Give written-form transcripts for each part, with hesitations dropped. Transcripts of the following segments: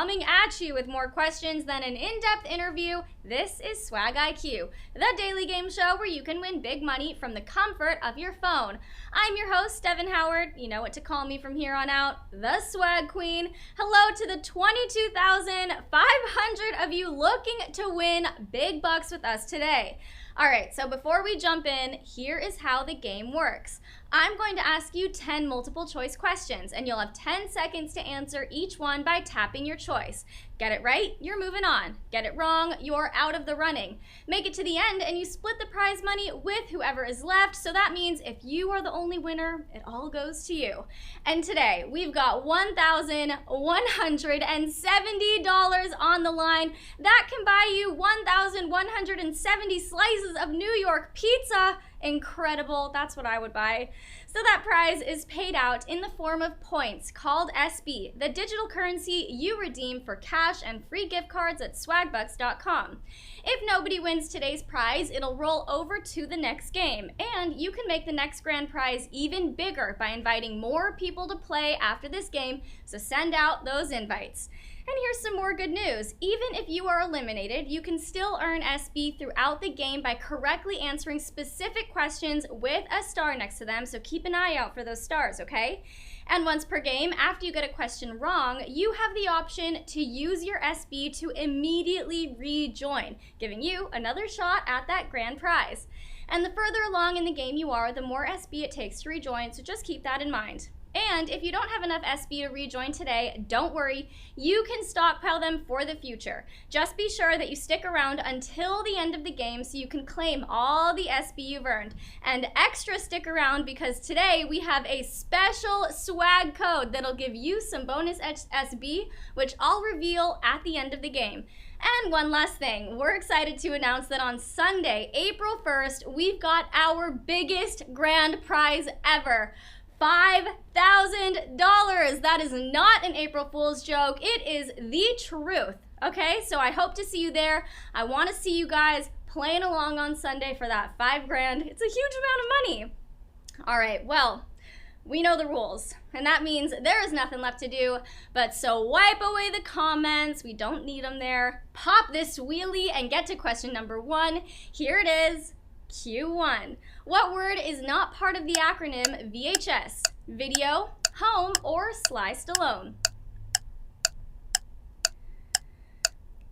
coming at you with more questions than an in-depth interview. This is Swag IQ, the daily game show where you can win big money from the comfort of your phone. I'm your host, Devin Howard. You know what to call me from here on out, the Swag Queen. Hello to the 22,500 of you looking to win big bucks with us today. All right, so before we jump in, here is how the game works. I'm going to ask you 10 multiple choice questions, and you'll have 10 seconds to answer each one by tapping your choice. Get it right, you're moving on. Get it wrong, you're out of the running. Make it to the end, and you split the prize money with whoever is left, so that means if you are the only winner, it all goes to you. And today, we've got $1,170 on the line. That can buy you 1,170 slices of New York pizza. Incredible. That's what I would buy. So that prize is paid out in the form of points called SB, the digital currency you redeem for cash and free gift cards at swagbucks.com. If nobody wins today's prize, it'll roll over to the next game, and you can make the next grand prize even bigger by inviting more people to play after this game, so send out those invites. And here's some more good news. Even if you are eliminated, you can still earn SB throughout the game by correctly answering specific questions with a star next to them, so keep an eye out for those stars, okay? And once per game, after you get a question wrong, you have the option to use your SB to immediately rejoin, giving you another shot at that grand prize. And the further along in the game you are, the more SB it takes to rejoin, so just keep that in mind. And if you don't have enough SB to rejoin today, don't worry, you can stockpile them for the future. Just be sure that you stick around until the end of the game so you can claim all the SB you've earned. And extra stick around because today we have a special swag code that'll give you some bonus SB, which I'll reveal at the end of the game. And one last thing, we're excited to announce that on Sunday, April 1st, we've got our biggest grand prize ever. $5,000. That is not an April Fool's joke. It is the truth. Okay, so I hope to see you there. I want to see you guys playing along on Sunday for that $5 grand. It's a huge amount of money. All right, well, we know the rules, and that means there is nothing left to do, but so wipe away the comments. We don't need them there. Pop this wheelie and get to question number 1. Here it is. Q1. What word is not part of the acronym VHS? Video, home, or Sly Stallone?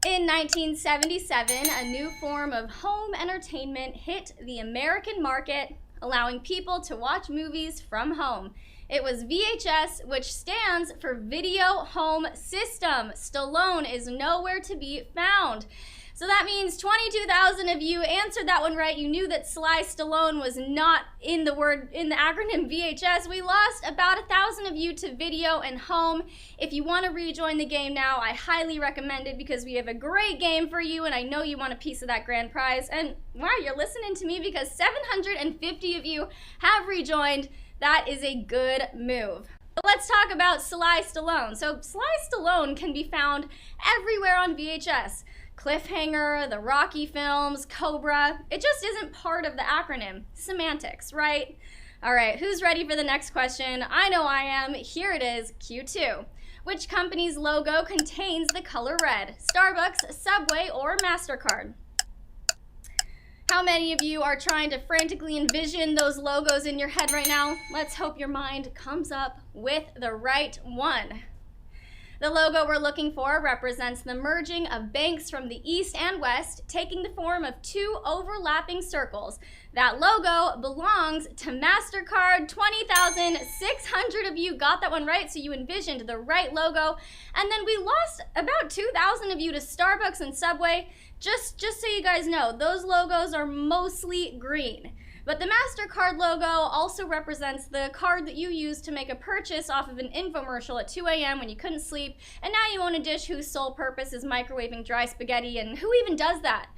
In 1977, a new form of home entertainment hit the American market, allowing people to watch movies from home. It was VHS, which stands for Video Home System. Stallone is nowhere to be found. So that means 22,000 of you answered that one right. You knew that Sly Stallone was not in the acronym VHS. We lost about 1,000 of you to video and home. If you want to rejoin the game now, I highly recommend it because we have a great game for you, and I know you want a piece of that grand prize. And wow, you're listening to me because 750 of you have rejoined. That is a good move. Let's talk about Sly Stallone. So Sly Stallone can be found everywhere on VHS. Cliffhanger, the Rocky films, Cobra. It just isn't part of the acronym. Semantics, right? All right, who's ready for the next question? I know I am. Here it is, Q2. Which company's logo contains the color red? Starbucks, Subway, or MasterCard? How many of you are trying to frantically envision those logos in your head right now? Let's hope your mind comes up with the right one. The logo we're looking for represents the merging of banks from the east and west, taking the form of 2 overlapping circles. That logo belongs to MasterCard. 20,600 of you got that one right, so you envisioned the right logo. And then we lost about 2,000 of you to Starbucks and Subway. Just so you guys know, those logos are mostly green. But the MasterCard logo also represents the card that you used to make a purchase off of an infomercial at 2 a.m. when you couldn't sleep, and now you own a dish whose sole purpose is microwaving dry spaghetti, and who even does that?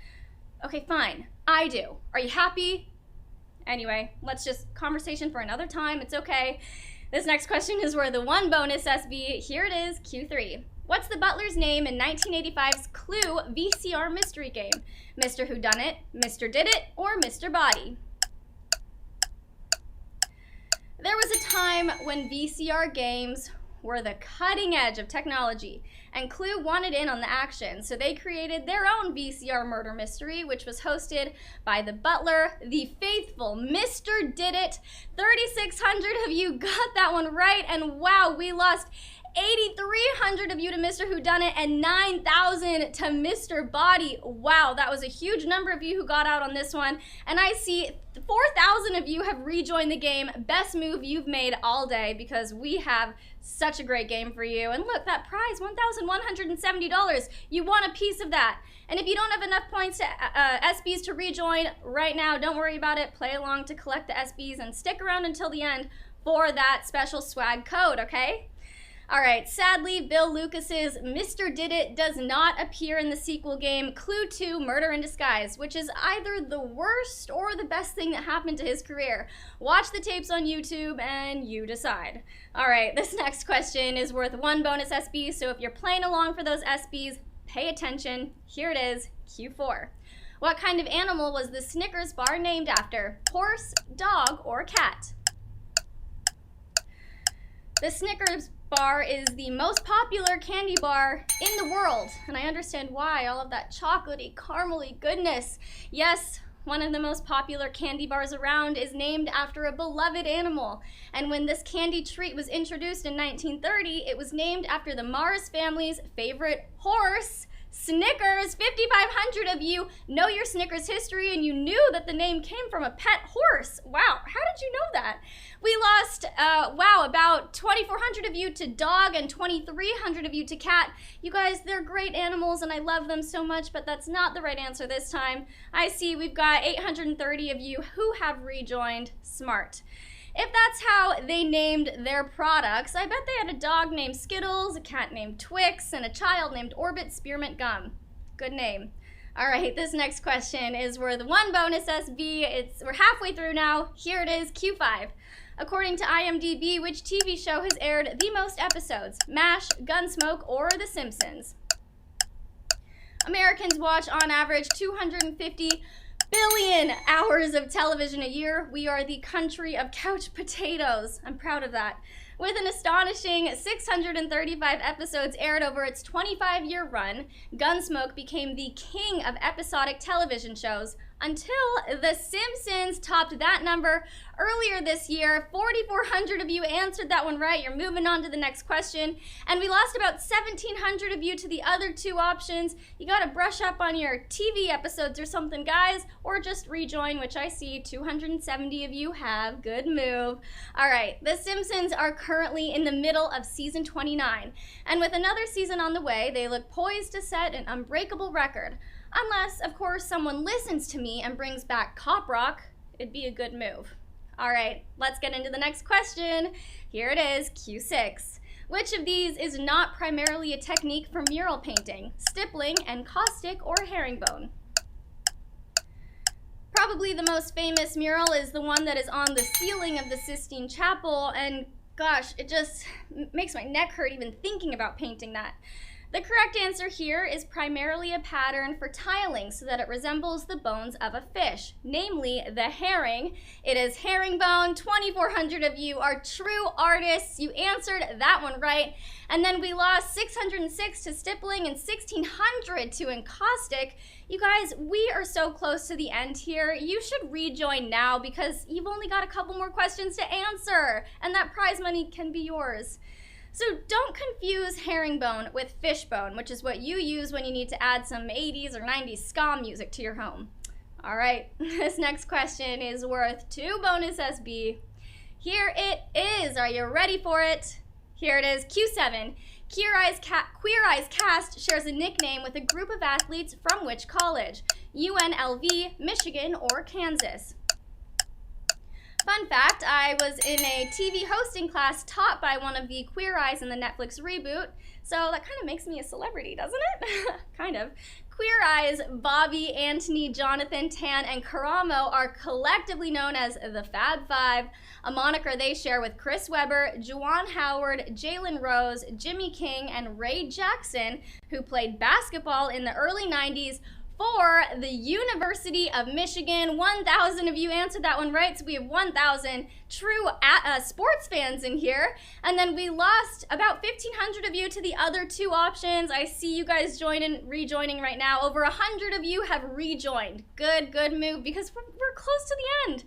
Okay, fine. I do. Are you happy? Anyway, let's just conversation for another time. It's okay. This next question is worth the 1 bonus SB. Here it is, Q3. What's the butler's name in 1985's Clue VCR mystery game? Mr. Whodunit, Mr. Did It, or Mr. Body? There was a time when VCR games were the cutting edge of technology, and Clue wanted in on the action, so they created their own VCR murder mystery, which was hosted by the butler, the faithful Mr. Did-It. 3,600 of you got that one right, and wow, we lost 8,300 of you to Mr. Whodunit and 9,000 to Mr. Body. Wow, that was a huge number of you who got out on this one. And I see 4,000 of you have rejoined the game. Best move you've made all day, because we have such a great game for you. And look, that prize, $1,170. You want a piece of that. And if you don't have enough points to SBs to rejoin right now, don't worry about it. Play along to collect the SBs and stick around until the end for that special swag code, okay? All right, sadly, Bill Lucas's Mr. Did-It does not appear in the sequel game, Clue 2 Murder in Disguise, which is either the worst or the best thing that happened to his career. Watch the tapes on YouTube and you decide. All right, this next question is worth 1 bonus SB, so if you're playing along for those SBs, pay attention. Here it is, Q4. What kind of animal was the Snickers bar named after? Horse, dog, or cat? The Snickers bar is the most popular candy bar in the world, and I understand why. All of that chocolatey, caramely goodness. Yes, one of the most popular candy bars around is named after a beloved animal. And when this candy treat was introduced in 1930, it was named after the Mars family's favorite horse, Snickers. 5,500 of you know your Snickers history, and you knew that the name came from a pet horse. Wow, how did you know that? We lost, about 2,400 of you to dog and 2,300 of you to cat. You guys, they're great animals and I love them so much, but that's not the right answer this time. I see we've got 830 of you who have rejoined. Smart. If that's how they named their products, I bet they had a dog named Skittles, a cat named Twix, and a child named Orbit Spearmint Gum. Good name. All right, this next question is worth 1 bonus SB. We're halfway through now. Here it is, Q5. According to IMDb, which TV show has aired the most episodes? MASH, Gunsmoke, or The Simpsons? Americans watch on average 250 billion hours of television a year. We are the country of couch potatoes. I'm proud of that. With an astonishing 635 episodes aired over its 25-year run, Gunsmoke became the king of episodic television shows until The Simpsons topped that number earlier this year. 4,400 of you answered that one right. You're moving on to the next question. And we lost about 1,700 of you to the other 2 options. You gotta brush up on your TV episodes or something, guys, or just rejoin, which I see 270 of you have. Good move. All right, The Simpsons are currently in the middle of season 29. And with another season on the way, they look poised to set an unbreakable record. Unless, of course, someone listens to me and brings back Cop Rock, it'd be a good move. All right, let's get into the next question. Here it is, Q6. Which of these is not primarily a technique for mural painting? Stippling, encaustic, or herringbone? Probably the most famous mural is the one that is on the ceiling of the Sistine Chapel, and gosh, it just makes my neck hurt even thinking about painting that. The correct answer here is primarily a pattern for tiling so that it resembles the bones of a fish, namely the herring. It is herringbone. 2,400 of you are true artists. You answered that one right. And then we lost 606 to stippling and 1,600 to encaustic. You guys, we are so close to the end here. You should rejoin now because you've only got a couple more questions to answer, and that prize money can be yours. So don't confuse herringbone with fishbone, which is what you use when you need to add some 80s or 90s ska music to your home. All right, this next question is worth 2 bonus SB. Here it is. Are you ready for it? Here it is, Q7. Queer Eyes Cast shares a nickname with a group of athletes from which college? UNLV, Michigan, or Kansas? Fun fact, I was in a TV hosting class taught by one of the Queer Eyes in the Netflix reboot, so that kind of makes me a celebrity, doesn't it? Kind of. Queer Eyes, Bobby, Anthony, Jonathan, Tan, and Karamo are collectively known as the Fab Five, a moniker they share with Chris Webber, Juwan Howard, Jalen Rose, Jimmy King, and Ray Jackson, who played basketball in the early 90s for the University of Michigan. 1,000 of you answered that one right, so we have 1,000 true sports fans in here. And then we lost about 1,500 of you to the other two options. I see you guys rejoining right now. Over 100 of you have rejoined. Good move, because we're close to the end.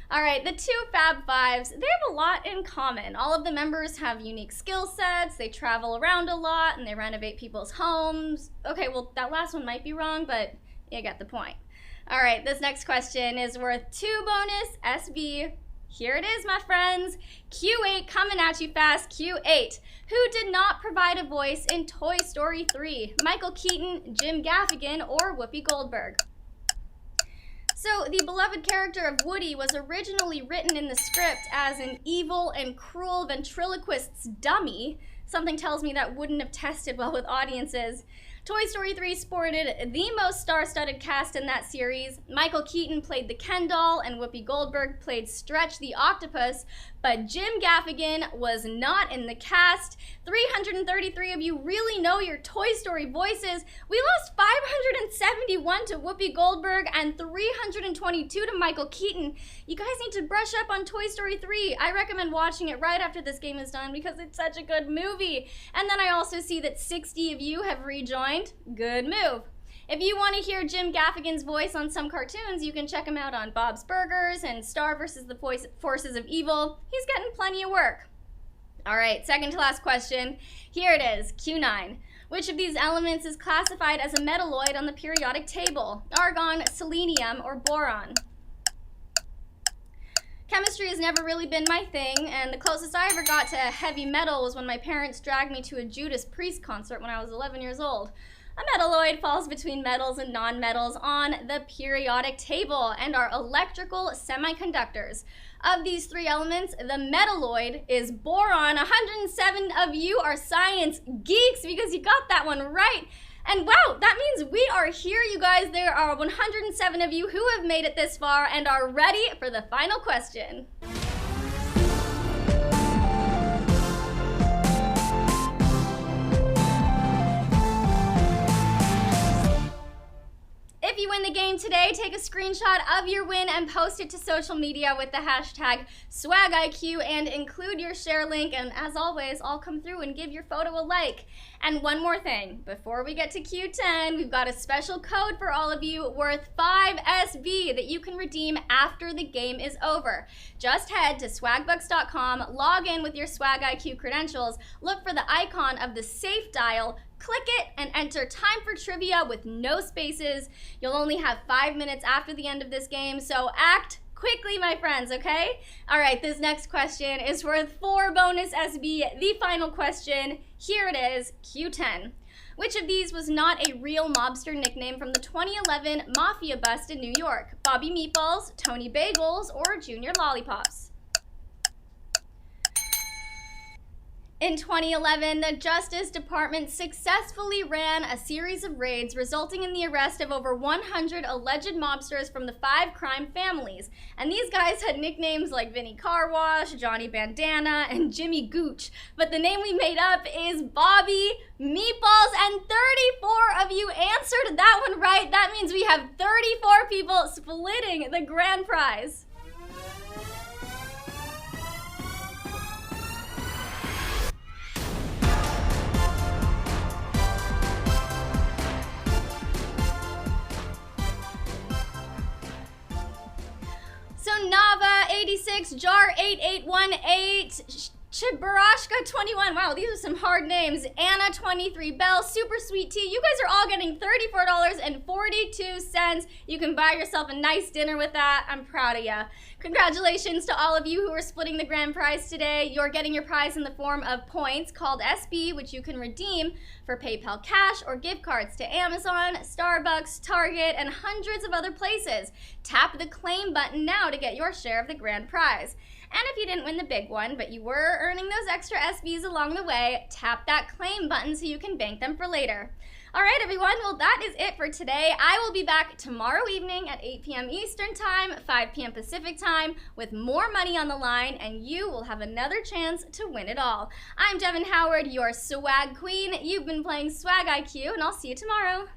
All right, the two Fab Fives, they have a lot in common. All of the members have unique skill sets, they travel around a lot, and they renovate people's homes. Okay, well, that last one might be wrong, but you get the point. All right, this next question is worth 2 bonus SB. Here it is, my friends. Q8 coming at you fast. Q8. Who did not provide a voice in Toy Story 3? Michael Keaton, Jim Gaffigan, or Whoopi Goldberg? So, the beloved character of Woody was originally written in the script as an evil and cruel ventriloquist's dummy. Something tells me that wouldn't have tested well with audiences. Toy Story 3 sported the most star-studded cast in that series. Michael Keaton played the Ken doll, and Whoopi Goldberg played Stretch the octopus, but Jim Gaffigan was not in the cast. 333 of you really know your Toy Story voices. We lost 571 to Whoopi Goldberg and 322 to Michael Keaton. You guys need to brush up on Toy Story 3. I recommend watching it right after this game is done because it's such a good movie. And then I also see that 60 of you have rejoined. Good move. If you want to hear Jim Gaffigan's voice on some cartoons, you can check him out on Bob's Burgers and Star vs. the Forces of Evil. He's getting plenty of work. All right, second to last question. Here it is, Q9. Which of these elements is classified as a metalloid on the periodic table? Argon, selenium, or boron? Chemistry has never really been my thing, and the closest I ever got to heavy metal was when my parents dragged me to a Judas Priest concert when I was 11 years old. A metalloid falls between metals and nonmetals on the periodic table and are electrical semiconductors. Of these three elements, the metalloid is boron. 107 of you are science geeks because you got that one right. And wow, that means we are here, you guys. There are 107 of you who have made it this far and are ready for the final question. If you win the game today, take a screenshot of your win and post it to social media with the hashtag SwagIQ and include your share link. And as always, I'll come through and give your photo a like. And one more thing, before we get to Q10, we've got a special code for all of you worth 5 SB that you can redeem after the game is over. Just head to swagbucks.com, log in with your SwagIQ credentials, look for the icon of the safe dial, click it, and enter time for trivia with no spaces. You'll only have 5 minutes after the end of this game, so act quickly, my friends, okay? All right, this next question is worth 4 bonus SB. The final question, here it is, Q10. Which of these was not a real mobster nickname from the 2011 Mafia bust in New York? Bobby Meatballs, Tony Bagels, or Junior Lollipops? In 2011, the Justice Department successfully ran a series of raids resulting in the arrest of over 100 alleged mobsters from the 5 crime families. And these guys had nicknames like Vinny Car Wash, Johnny Bandana, and Jimmy Gooch. But the name we made up is Bobby Meatballs, and 34 of you answered that one right. That means we have 34 people splitting the grand prize. So Nava 86, Jar 8818, Chibarashka 21. Wow, these are some hard names. Anna 23, Bell, Super Sweet Tea. You guys are all getting $34.42. You can buy yourself a nice dinner with that. I'm proud of you. Congratulations to all of you who are splitting the grand prize today. You're getting your prize in the form of points called SB, which you can redeem for PayPal cash or gift cards to Amazon, Starbucks, Target, and hundreds of other places. Tap the claim button now to get your share of the grand prize. And if you didn't win the big one, but you were earning those extra SBs along the way, tap that claim button so you can bank them for later. All right, everyone, well, that is it for today. I will be back tomorrow evening at 8 p.m. Eastern Time, 5 p.m. Pacific Time, with more money on the line, and you will have another chance to win it all. I'm Devin Howard, your swag queen. You've been playing SwagIQ, and I'll see you tomorrow.